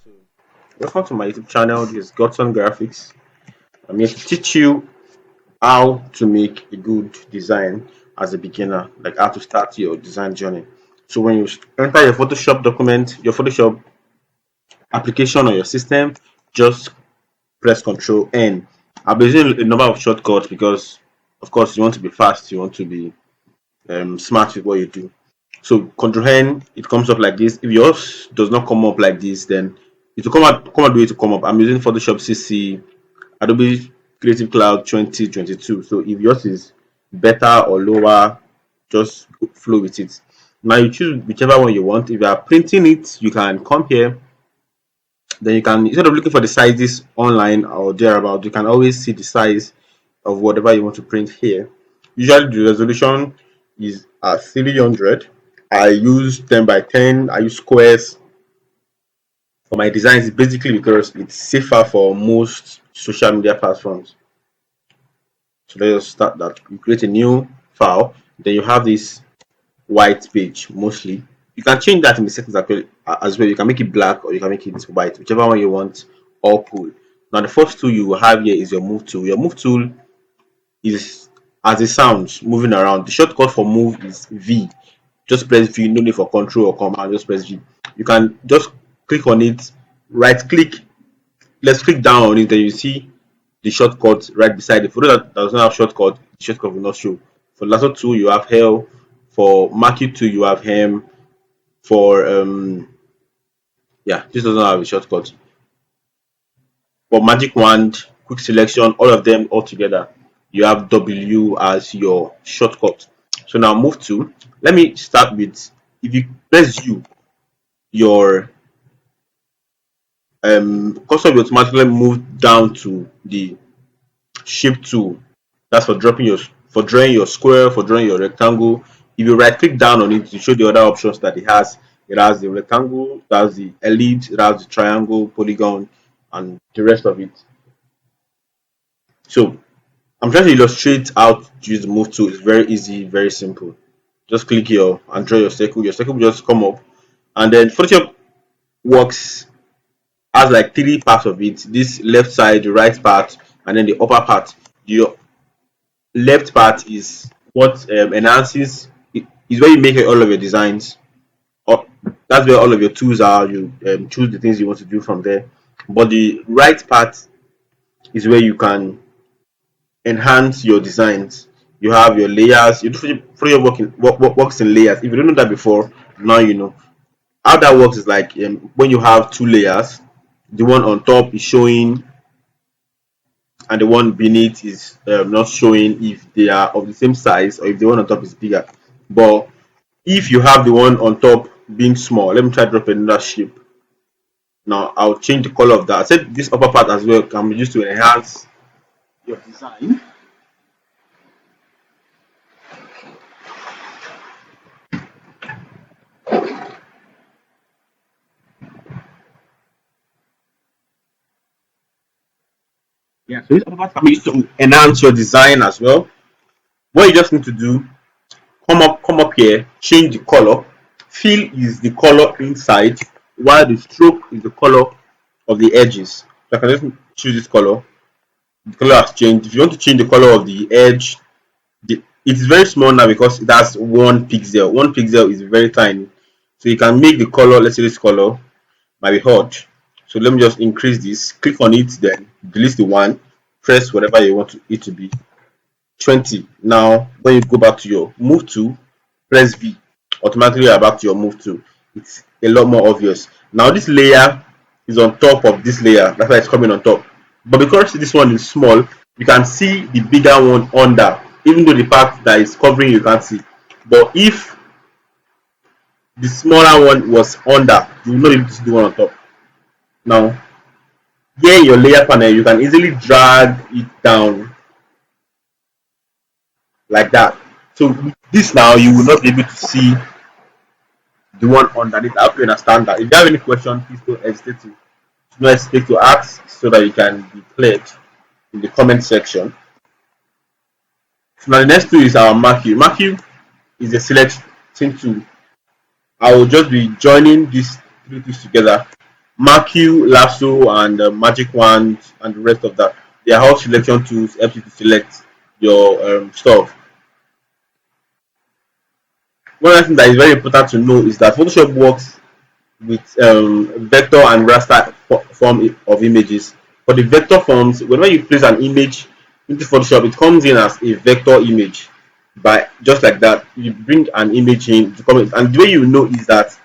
So, welcome to my YouTube channel. This is Godson Graphics. I'm here to teach you how to make a good design as a beginner, like how to start your design journey. So, when you enter your Photoshop document, your Photoshop application on your system, just press Control N. I'll be using a number of shortcuts because, of course, you want to be fast, you want to be smart with what you do. So Control N, it comes up like this. If yours does not come up like this, then it will come out the way to come up. I'm using Photoshop CC, Adobe Creative Cloud 2022. So if yours is better or lower, just flow with it. Now you choose whichever one you want. If you are printing it, you can come here. Then you can, instead of looking for the sizes online or thereabout, you can always see the size of whatever you want to print here. Usually the resolution is at 300. I use 10 by 10. I use squares for my designs basically because it's safer for most social media platforms. So let's start that. You create a new file, then you have this white page mostly. You can change that in the settings as well. You can make it black or you can make it white, whichever one you want. All cool. Now the first tool you will have here is your move tool. Your move tool is as it sounds, moving around. The shortcut for move is V. Just press V, no need for control or command, just press V. You can just click on it, right click, let's click down on it, then you see the shortcut right beside it. For those that does not have shortcut, the shortcut will not show. For lasso 2 you have hell, for marquee 2 you have hem, for yeah, this does not have a shortcut. For magic wand, quick selection, all of them all together, you have W as your shortcut. So now move to, let me start with, if you press U, your cursor will automatically move down to the shape tool. That's for dropping your, for drawing your square, for drawing your rectangle. If you right click down on it to show the other options that it has the rectangle, it has the ellipse, it has the triangle, polygon, and the rest of it. So I'm trying to illustrate how to use the move tool. It's very easy, very simple. Just click here and draw your circle. Your circle will just come up, and then Photoshop works has like three parts of it: this left side, the right part, and then the upper part. The left part is what enhances. Is where you make all of your designs. Or that's where all of your tools are. You choose the things you want to do from there. But the right part is where you can enhance your designs. You have your layers. You do for your works in layers. If you don't know that before, now you know. How that works is like when you have two layers, the one on top is showing and the one beneath is not showing if they are of the same size or if the one on top is bigger. But if you have the one on top being small, let me try to drop another shape. Now I'll change the color of that. I said this upper part as well can be used to enhance your design. Yeah, so this upper part can be used to enhance your design as well. What you just need to do, come up here, change the color. Fill is the color inside, while the stroke is the color of the edges. So I can just choose this color. The color has changed. If you want to change the color of the edge, it's very small now because it has 1 pixel. 1 pixel is very tiny. So you can make the color, let's say this color might be hot. So let me just increase this, click on it, then delete the one, press whatever you want it to be. 20. Now when you go back to your move tool, press V, automatically you are back to your move tool. It's a lot more obvious. Now this layer is on top of this layer, that's why it's coming on top. But because this one is small, you can see the bigger one under, even though the part that is covering you can't see. But if the smaller one was under, you will not be able to see the one on top. Now here in your layer panel, you can easily drag it down like that. So with this now, you will not be able to see the one underneath. I hope you understand that. If you have any question, please don't hesitate to ask so that you can be cleared in the comment section. So now the next tool is our marquee. Marquee is a selection tool. I will just be joining these three tools together Marquee, Lasso, and Magic Wand, and the rest of that. They are all selection tools help you to select your stuff. One other thing that is very important to know is that Photoshop works with vector and raster form of images. For the vector forms, whenever you place an image into Photoshop, it comes in as a vector image. By just like that, you bring an image in to come in, and the way you know is that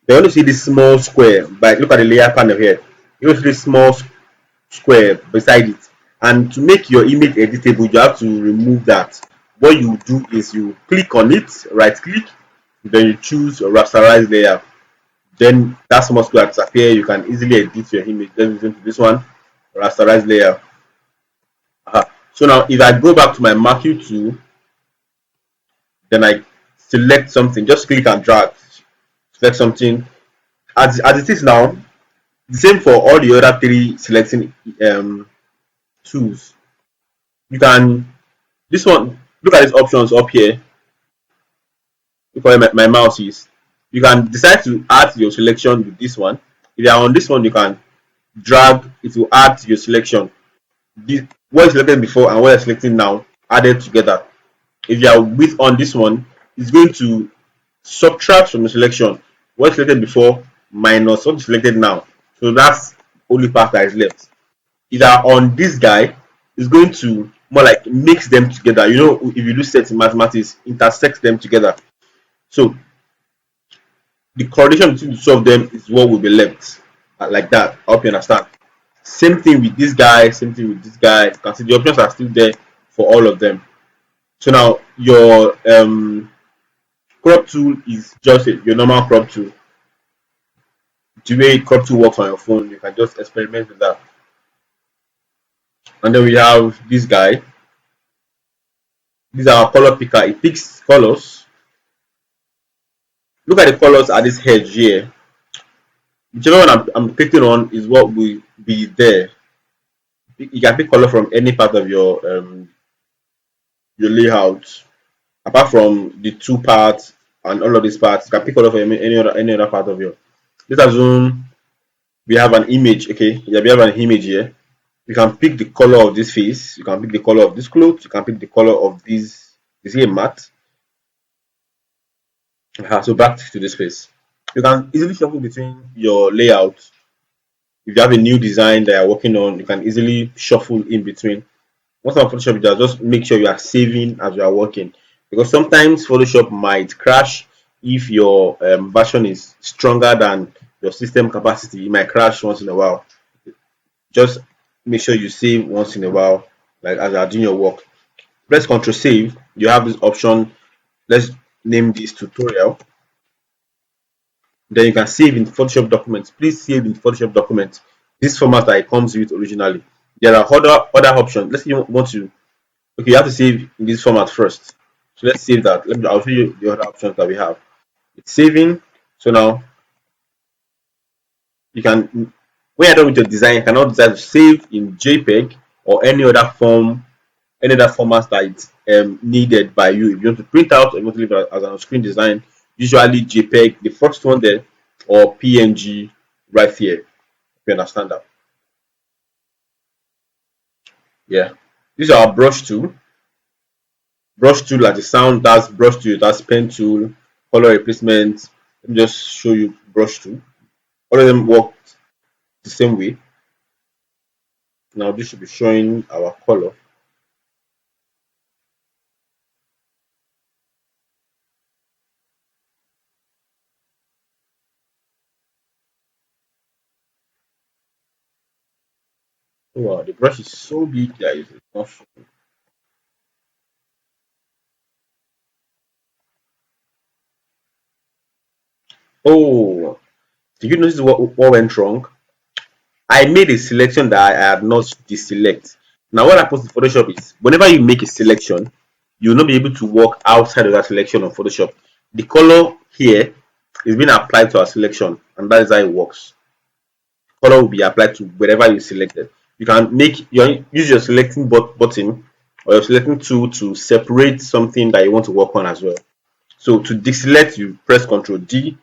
they only see this small square. But look at the layer panel here. You only see this small square beside it. And to make your image editable, you have to remove that. What you do is you click on it, right click, then you choose a rasterize layer. Then that small square disappear. You can easily edit your image. Then move into this one, rasterize layer. So now if I go back to my marquee tool, then I select something, just click and drag, select something. As it is now, the same for all the other three selecting tools. You can this one, look at these options up here. Look where my mouse is. You can decide to add your selection with this one. If you are on this one, you can drag it will add to your selection. This, what is selected before and what you're selecting now added together. If you are with on this one, it's going to subtract from the selection what is selected before minus what is selected now. So that's only part that is left. If you are on this guy, it's going to more like mix them together. You know, if you do sets in mathematics, intersect them together. So the correlation between the two of them is what will be left like that. I hope you understand. Same thing with this guy, same thing with this guy. You can see the options are still there for all of them. So now your crop tool is just your normal crop tool. The way crop tool works on your phone, you can just experiment with that. And then we have this guy. This is our color picker. It picks colors. Look at the colors at this edge here. Whichever one I'm clicking on is what will be there. You can pick color from any part of your layout, apart from the two parts and all of these parts. You can pick color from any other part of your. Let's assume we have an image. Okay, yeah, we have an image here. You can pick the color of this face. You can pick the color of this clothes. You can pick the color of this. Is here matte? So back to this face. You can easily shuffle between your layout. If you have a new design that you're working on, you can easily shuffle in between. Once on Photoshop, just make sure you are saving as you are working, because sometimes Photoshop might crash if your version is stronger than your system capacity. It might crash once in a while. Just make sure you save once in a while, like as you are doing your work. Press Ctrl Save. You have this option. Let's name this tutorial. Then you can save in Photoshop documents. Please save in Photoshop documents. This format that it comes with originally. There are other options. Let's say you want to. Okay, you have to save in this format first. So let's save that. I'll show you the other options that we have. It's saving. So now you can, when you're done with your design, you cannot decide to save in JPEG or any other form, any other formats that it's needed by you. If you want to print out or you want to leave it as an on-screen design, usually JPEG, the first one there, or PNG right here. If you understand that. Yeah. This is our brush tool. Brush tool, like the sound, that's brush tool, that's pen tool, color replacement. Let me just show you brush tool. All of them work the same way. Now this should be showing our color. Wow, the brush is so big, guys. It's not showing. Oh, did you notice what went wrong? I made a selection that I had not deselect. Now what happens in Photoshop is whenever you make a selection, you will not be able to work outside of that selection on Photoshop. The color here is being applied to our selection, and that is how it works. Color will be applied to wherever you selected. You can use your selecting button or your selecting tool to separate something that you want to work on as well. So to deselect, you press Ctrl D,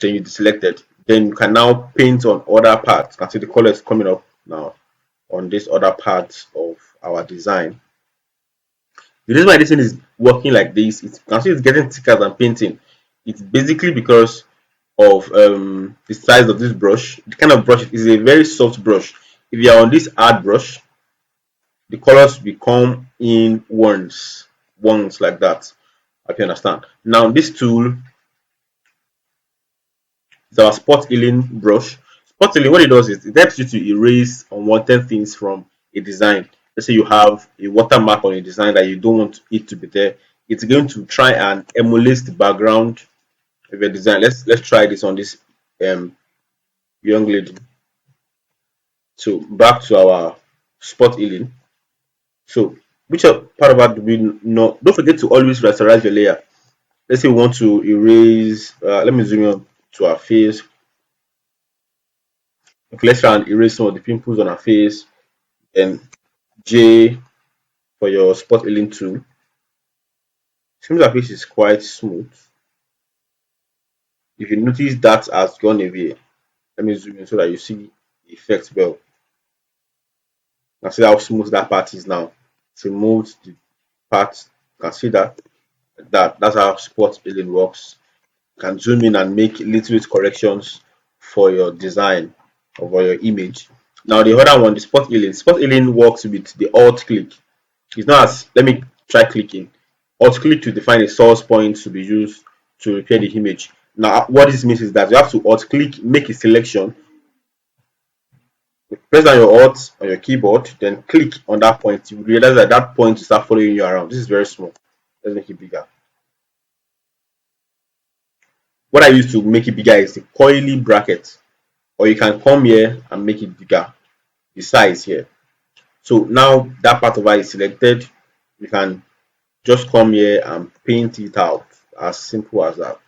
then you deselected. Then you can now paint on other parts. You can see the color is coming up now on this other parts of our design. The reason why this thing is working like this, you can see it's getting thicker than painting. It's basically because of the size of this brush. The kind of brush is a very soft brush. If you are on this hard brush, the colors become in ones like that. I can understand. Now this tool is our spot healing brush. Spot healing, what it does is it helps you to erase unwanted things from a design. Let's say you have a watermark on a design that you don't want it to be there. It's going to try and emulate the background of your design. Let's try this on this um young lady. So back to our spot healing. So which part of that do we know? Don't forget to always rasterize your layer. Let's say we want to erase. Let me zoom in to our face. Okay, let's try and erase some of the pimples on our face. Then J for your spot healing tool. Seems our face is quite smooth. If you notice that has gone away, let me zoom in so that you see the effect well. Now see how smooth that part is now. It's removed the part. You can see that's how spot healing works. You can zoom in and make little corrections for your design or for your image. Now the other one, the spot healing. Spot healing works with the alt click. It's not as let me try clicking. Alt click to define a source point to be used to repair the image. Now what this means is that you have to alt click, make a selection, press down your alt on your keyboard, then click on that point. You realize that that point will start following you around. This is very small. Let's make it bigger. What I use to make it bigger is the coily bracket, or you can come here and make it bigger, the size here. So now that part of it is selected. You can just come here and paint it out, as simple as that.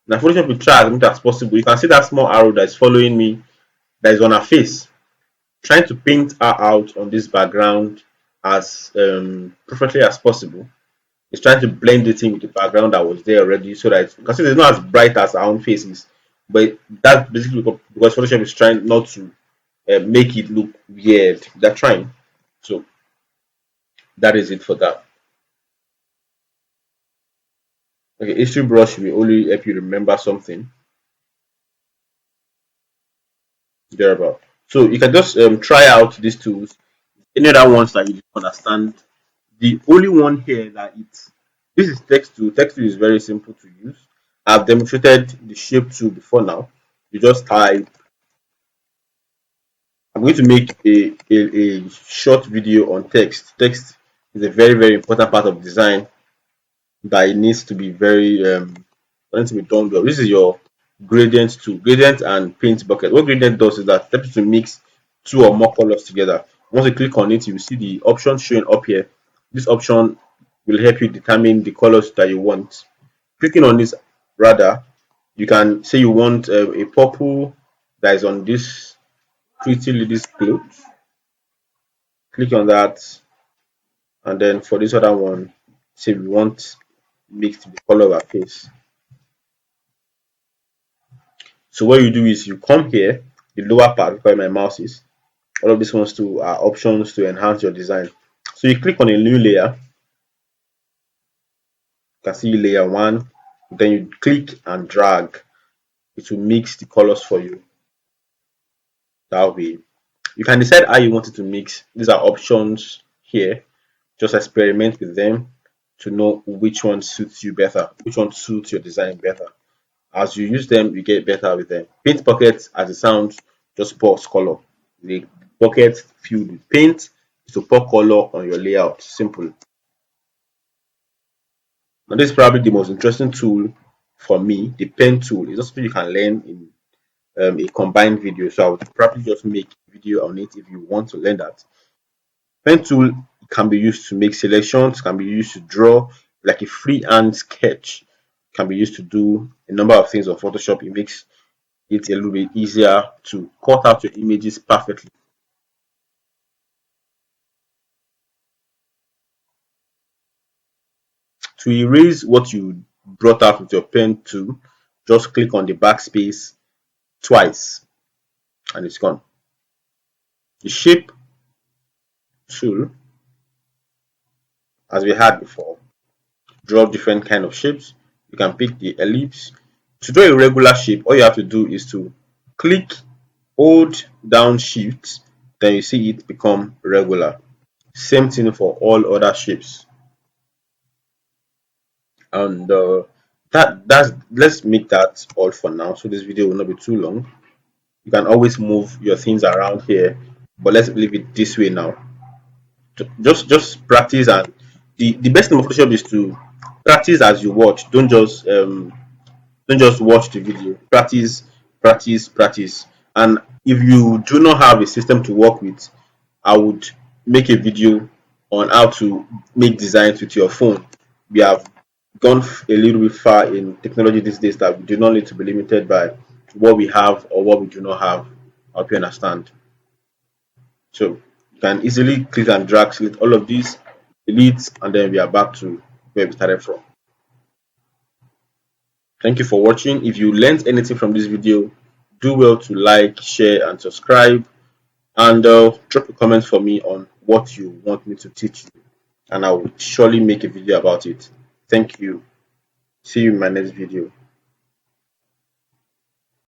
Now Photoshop will try as much as possible. You can see that small arrow that is following me, that is on her face, trying to paint her out on this background as perfectly as possible. It's trying to blend it in with the background that was there already, so that you can see it's not as bright as our own face is. But that's basically because Photoshop is trying not to make it look weird. They're trying. So that is it for that. Okay, history brush will only help you remember something thereabout. So you can just try out these tools. Any other ones that you understand. The only one here that it's this is text tool. Text tool is very simple to use. I've demonstrated the shape tool before now. You just type. I'm going to make a short video on text. Text is a very important part of design that it needs to be needs to be done well. This is your gradient tool, gradient and paint bucket. What gradient does is that it helps you to mix two or more colors together. Once you click on it, you will see the option showing up here. This option will help you determine the colors that you want. Clicking on this, rather, you can say you want a purple that is on this pretty lady's clothes. Click on that, and then for this other one, say we want mixed with the color of our face. So what you do is you come here, the lower part where my mouse is. All of these ones to are options to enhance your design. So you click on a new layer. You can see layer one. Then you click and drag. It will mix the colors for you. That way, you can decide how you want it to mix. These are options here. Just experiment with them to know which one suits you better, which one suits your design better. As you use them, you get better with them. Paint buckets, as it sounds, just pours color. The bucket filled with paint is to pour color on your layout. Simple. Now, this is probably the most interesting tool for me, the pen tool. It's something you can learn in a combined video. So I would probably just make a video on it if you want to learn that. Pen tool can be used to make selections, can be used to draw, like a freehand sketch, can be used to do a number of things on Photoshop. It makes it a little bit easier to cut out your images perfectly. To erase what you brought out with your pen tool, just click on the backspace twice and it's gone. The shape tool, as we had before, draw different kind of shapes. You can pick the ellipse. To draw a regular shape, all you have to do is to click, hold down shift, then you see it become regular. Same thing for all other shapes. And that's let's make that all for now, so this video will not be too long. You can always move your things around here, but let's leave it this way now. Just practice, and the best thing of Photoshop is to practice as you watch. Don't just watch the video. Practice, practice, practice. And if you do not have a system to work with, I would make a video on how to make designs with your phone. We have gone a little bit far in technology these days that we do not need to be limited by what we have or what we do not have. I hope you understand. So you can easily click and drag, select all of these, delete, and then we are back to where we started from. Thank you for watching. If you learned anything from this video, do well to like, share, and subscribe. And drop a comment for me on what you want me to teach you, and I will surely make a video about it. Thank you. See you in my next video.